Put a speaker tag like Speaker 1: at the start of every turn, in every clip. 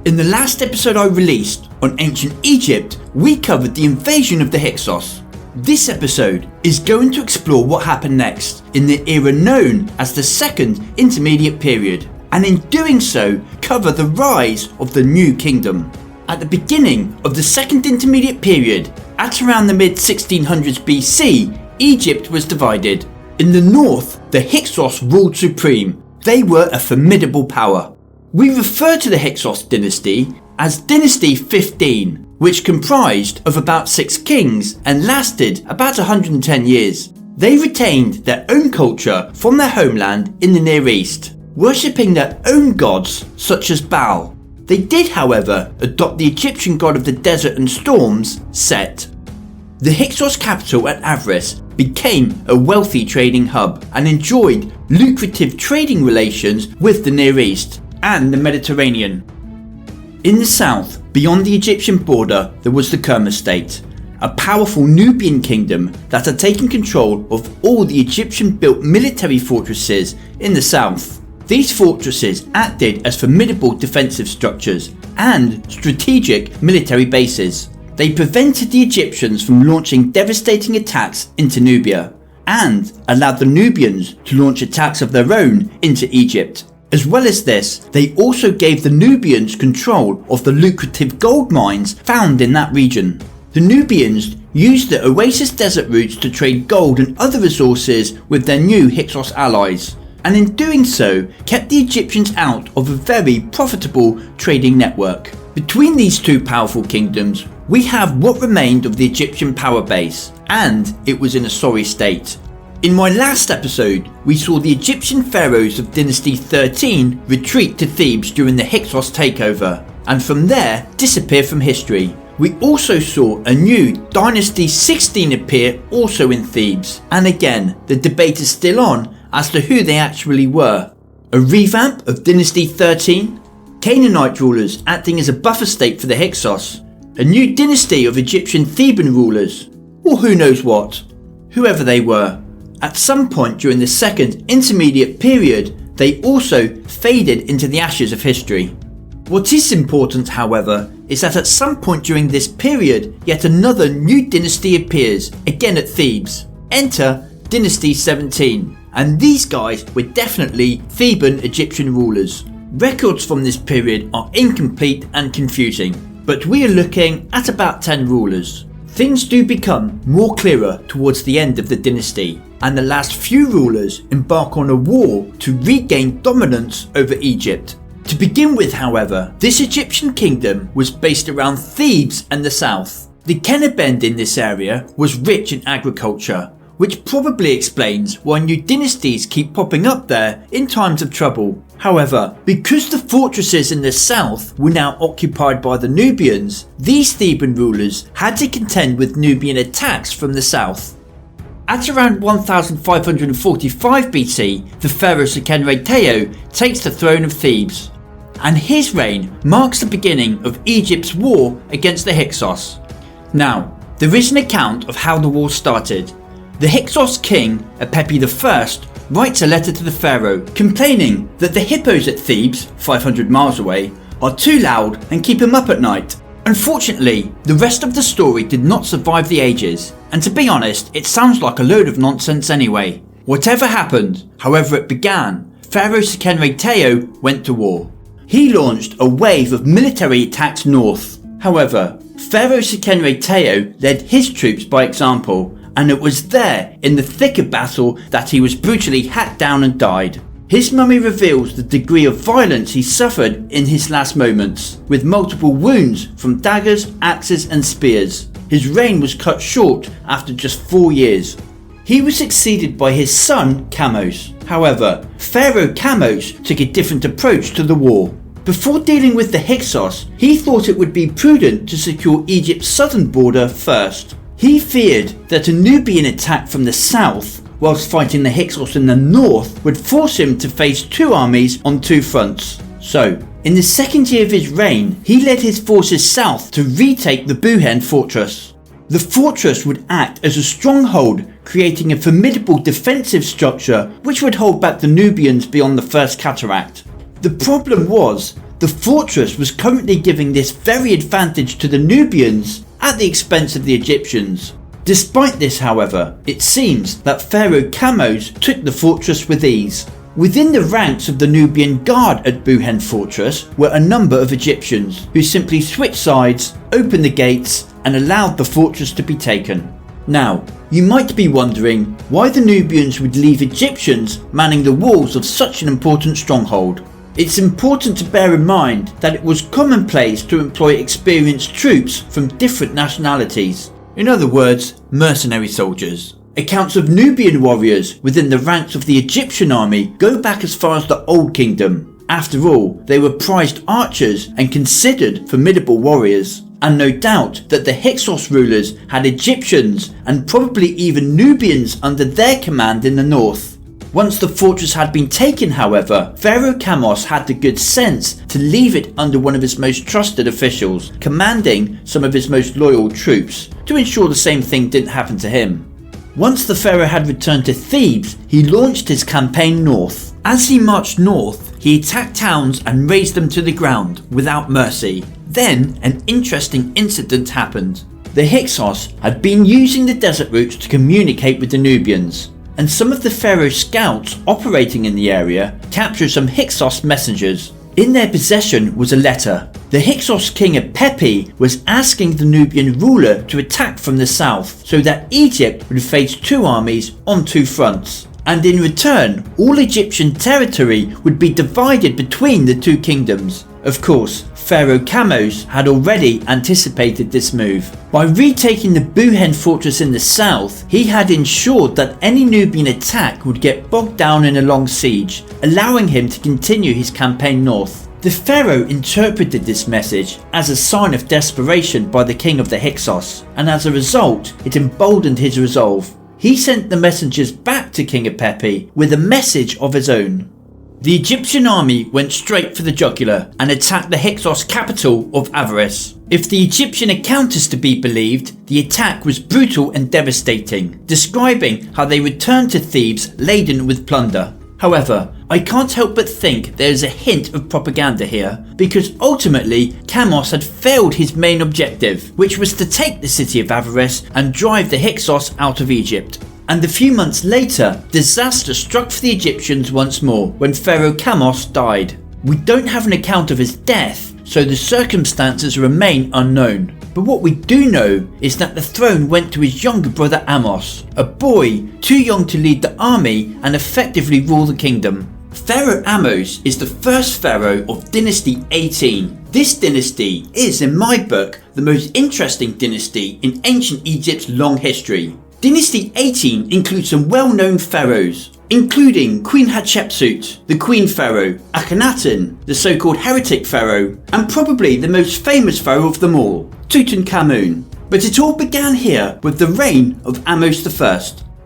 Speaker 1: In the last episode I released on ancient Egypt, we covered the invasion of the Hyksos. This episode is going to explore what happened next in the era known as the Second Intermediate Period, and in doing so cover the rise of the New Kingdom. At the beginning of the Second Intermediate Period, at around the mid-1600s BC, Egypt was divided. In the north, the Hyksos ruled supreme. They were a formidable power. We refer to the Hyksos dynasty as Dynasty 15, which comprised of about 6 kings and lasted about 110 years. They retained their own culture from their homeland in the Near East, worshipping their own gods such as Baal. They did, however, adopt the Egyptian god of the desert and storms, Set. The Hyksos capital at Avaris became a wealthy trading hub and enjoyed lucrative trading relations with the Near East and the Mediterranean. In the south, beyond the Egyptian border, there was the Kerma state, a powerful Nubian kingdom that had taken control of all the Egyptian-built military fortresses in the south. These fortresses acted as formidable defensive structures and strategic military bases. They prevented the Egyptians from launching devastating attacks into Nubia and allowed the Nubians to launch attacks of their own into Egypt. As well as this, they also gave the Nubians control of the lucrative gold mines found in that region. The Nubians used the Oasis desert routes to trade gold and other resources with their new Hyksos allies, and in doing so kept the Egyptians out of a very profitable trading network. Between these two powerful kingdoms, we have what remained of the Egyptian power base, and it was in a sorry state. In my last episode, we saw the Egyptian pharaohs of Dynasty 13 retreat to Thebes during the Hyksos takeover, and from there disappear from history. We also saw a new Dynasty 16 appear also in Thebes, and again the debate is still on as to who they actually were. A revamp of Dynasty 13? Canaanite rulers acting as a buffer state for the Hyksos? A new dynasty of Egyptian Theban rulers? Or who knows what? Whoever they were, at some point during the Second Intermediate Period, they also faded into the ashes of history. What is important, however, is that at some point during this period, yet another new dynasty appears, again at Thebes. Enter Dynasty 17, and these guys were definitely Theban Egyptian rulers. Records from this period are incomplete and confusing, but we are looking at about 10 rulers. Things do become more clearer towards the end of the dynasty, and the last few rulers embark on a war to regain dominance over Egypt. To begin with, however, this Egyptian kingdom was based around Thebes and the south. The Kenabend in this area was rich in agriculture, which probably explains why new dynasties keep popping up there in times of trouble. However, because the fortresses in the south were now occupied by the Nubians, these Theban rulers had to contend with Nubian attacks from the south. At around 1545 BC, the Pharaoh Seqenenre Tao takes the throne of Thebes, and his reign marks the beginning of Egypt's war against the Hyksos. Now, there is an account of how the war started. The Hyksos king, Apepi I, writes a letter to the pharaoh complaining that the hippos at Thebes, 500 miles away, are too loud and keep him up at night. Unfortunately, the rest of the story did not survive the ages, and to be honest, it sounds like a load of nonsense anyway. Whatever happened, however it began, Pharaoh Seqenenre Tao went to war. He launched a wave of military attacks north. However, Pharaoh Seqenenre Tao led his troops by example, and it was there in the thick of battle that he was brutally hacked down and died. His mummy reveals the degree of violence he suffered in his last moments, with multiple wounds from daggers, axes and spears. His reign was cut short after just 4 years. He was succeeded by his son Kamose. However, Pharaoh Kamose took a different approach to the war. Before dealing with the Hyksos, he thought it would be prudent to secure Egypt's southern border first. He feared that a Nubian attack from the south, whilst fighting the Hyksos in the north, would force him to face 2 armies on 2 fronts. So, in the second year of his reign, he led his forces south to retake the Buhen fortress. The fortress would act as a stronghold, creating a formidable defensive structure which would hold back the Nubians beyond the First Cataract. The problem was The fortress was currently giving this very advantage to the Nubians at the expense of the Egyptians. Despite this, however, it seems that Pharaoh Kamose took the fortress with ease. Within the ranks of the Nubian guard at Buhen fortress were a number of Egyptians who simply switched sides, opened the gates and allowed the fortress to be taken. Now, you might be wondering why the Nubians would leave Egyptians manning the walls of such an important stronghold. It's important to bear in mind that it was commonplace to employ experienced troops from different nationalities. In other words, mercenary soldiers. Accounts of Nubian warriors within the ranks of the Egyptian army go back as far as the Old Kingdom. After all, they were prized archers and considered formidable warriors. And no doubt that the Hyksos rulers had Egyptians and probably even Nubians under their command in the north. Once the fortress had been taken, however, Pharaoh Ahmose had the good sense to leave it under one of his most trusted officials, commanding some of his most loyal troops, to ensure the same thing didn't happen to him. Once the pharaoh had returned to Thebes, he launched his campaign north. As he marched north, he attacked towns and razed them to the ground without mercy. Then an interesting incident happened. The Hyksos had been using the desert routes to communicate with the Nubians, and some of the pharaoh's scouts operating in the area captured some Hyksos messengers. In their possession was a letter. The Hyksos king of Pepi was asking the Nubian ruler to attack from the south so that Egypt would face two armies on two fronts. And in return, all Egyptian territory would be divided between the two kingdoms. Of course, Pharaoh Ahmose had already anticipated this move. By retaking the Buhen fortress in the south, he had ensured that any Nubian attack would get bogged down in a long siege, allowing him to continue his campaign north. The pharaoh interpreted this message as a sign of desperation by the king of the Hyksos, and as a result, it emboldened his resolve. He sent the messengers back to King Pepi with a message of his own. The Egyptian army went straight for the jugular and attacked the Hyksos capital of Avaris. If the Egyptian account is to be believed, the attack was brutal and devastating, describing how they returned to Thebes laden with plunder. However, I can't help but think there is a hint of propaganda here, because ultimately Kamose had failed his main objective, which was to take the city of Avaris and drive the Hyksos out of Egypt. And a few months later, disaster struck for the Egyptians once more when Pharaoh Ahmose died. We don't have an account of his death, so the circumstances remain unknown. But what we do know is that the throne went to his younger brother Ahmose, a boy too young to lead the army and effectively rule the kingdom. Pharaoh Ahmose is the first pharaoh of dynasty 18. This dynasty is, in my book, the most interesting dynasty in ancient Egypt's long history. Dynasty 18 includes some well-known pharaohs, including Queen Hatshepsut, the Queen Pharaoh, Akhenaten, the so-called heretic pharaoh, and probably the most famous pharaoh of them all, Tutankhamun. But it all began here with the reign of Ahmose I.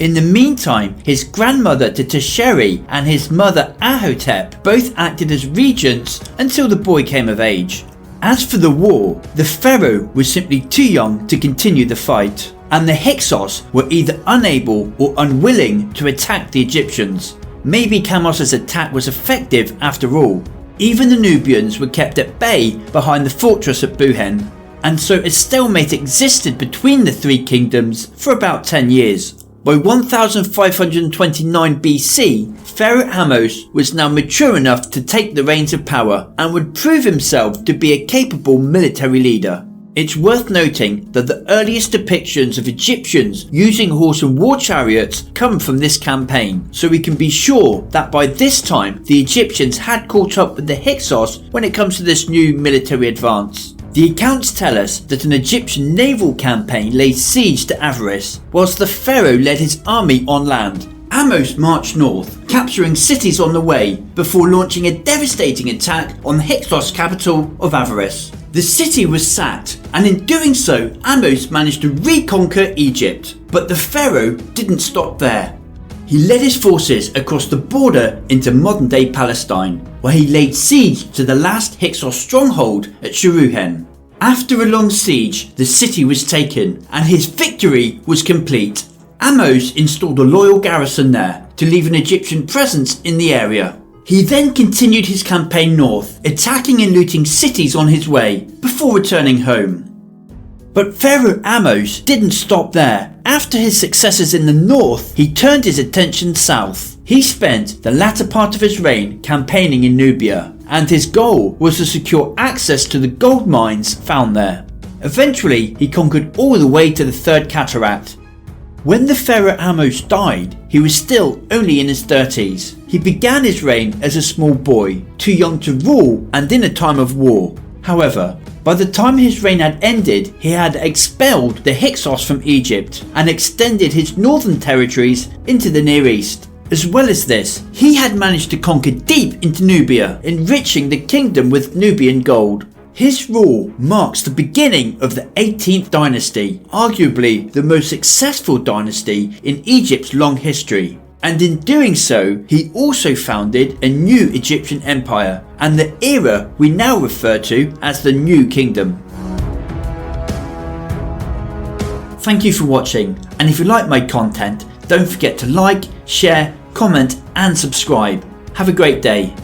Speaker 1: In the meantime, his grandmother Tesheri and his mother Ahotep both acted as regents until the boy came of age. As for the war, the pharaoh was simply too young to continue the fight, and the Hyksos were either unable or unwilling to attack the Egyptians. Maybe Kamose's attack was effective after all. Even the Nubians were kept at bay behind the fortress at Buhen, and so a stalemate existed between the three kingdoms for about 10 years. By 1529 BC, Pharaoh Ahmose was now mature enough to take the reins of power and would prove himself to be a capable military leader. It's worth noting that the earliest depictions of Egyptians using horse and war chariots come from this campaign, so we can be sure that by this time the Egyptians had caught up with the Hyksos when it comes to this new military advance. The accounts tell us that an Egyptian naval campaign laid siege to Avaris, whilst the pharaoh led his army on land. Ahmose marched north, capturing cities on the way, before launching a devastating attack on the Hyksos capital of Avaris. The city was sacked, and in doing so, Ahmose managed to reconquer Egypt. But the pharaoh didn't stop there. He led his forces across the border into modern-day Palestine, where he laid siege to the last Hyksos stronghold at Sharuhen. After a long siege, the city was taken, and his victory was complete. Ahmose installed a loyal garrison there to leave an Egyptian presence in the area. He then continued his campaign north, attacking and looting cities on his way, before returning home. But Pharaoh Ahmose didn't stop there. After his successes in the north, he turned his attention south. He spent the latter part of his reign campaigning in Nubia, and his goal was to secure access to the gold mines found there. Eventually, he conquered all the way to the Third Cataract. When the Pharaoh Ahmose died, he was still only in his 30s. He began his reign as a small boy, too young to rule and in a time of war. However, by the time his reign had ended, he had expelled the Hyksos from Egypt and extended his northern territories into the Near East. As well as this, he had managed to conquer deep into Nubia, enriching the kingdom with Nubian gold. His rule marks the beginning of the 18th dynasty, arguably the most successful dynasty in Egypt's long history. And in doing so, he also founded a new Egyptian empire and the era we now refer to as the New Kingdom. Thank you for watching, and if you like my content, don't forget to like, share, comment and subscribe. Have a great day.